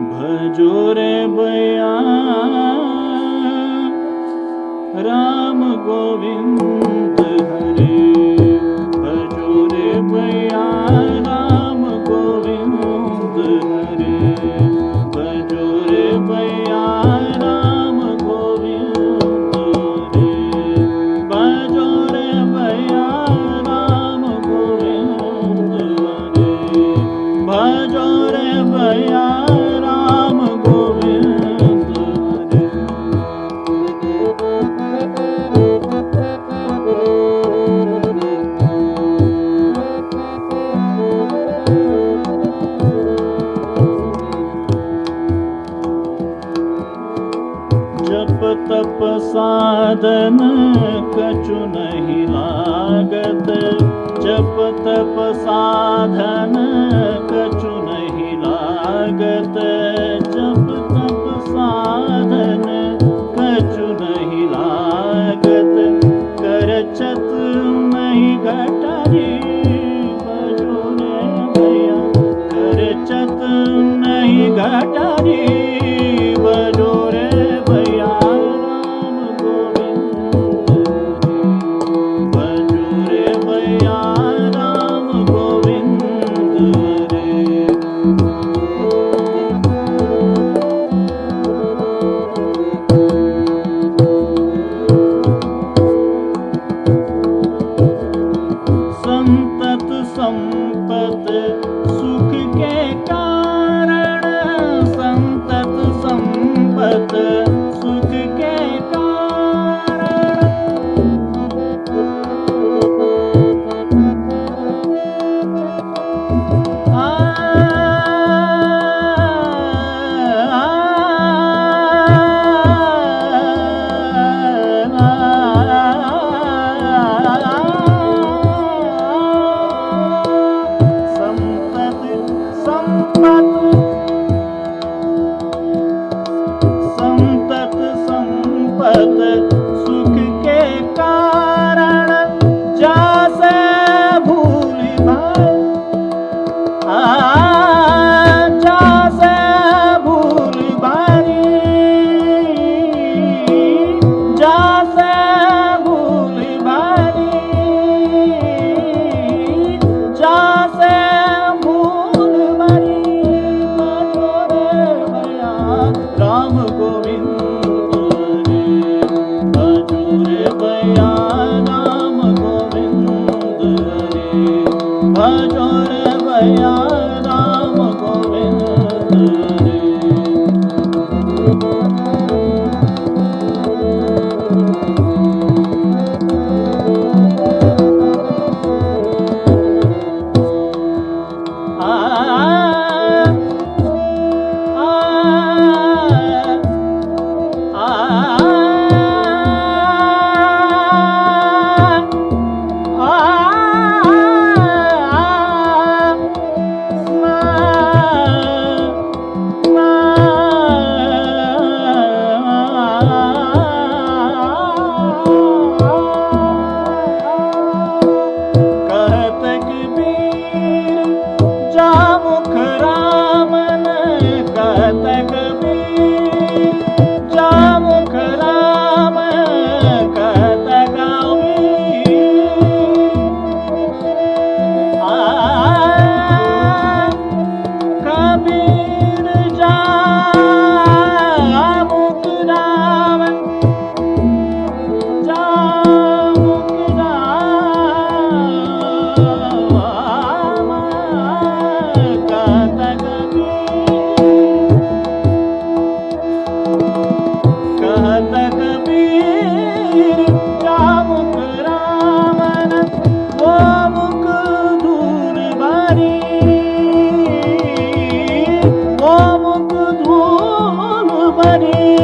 भजो रे भैया राम गोविंद हरे, भजो रे भैया राम गोविंद हरे, भजो रे भैया राम गोविंद हरे, भजो रे भैया राम गोविंद हरे, भजो रे भैया तप साधन कछु नहीं लागत, जप तप साधन कछु नहीं लागत, जप तप साधन कछु नहीं लागत, करचत नहीं घटारी भजो रे भैया, करचत नहीं घटारी भजो रे भैया राम गोविंद हरे, भजो रे भैया राम गोविंद हरि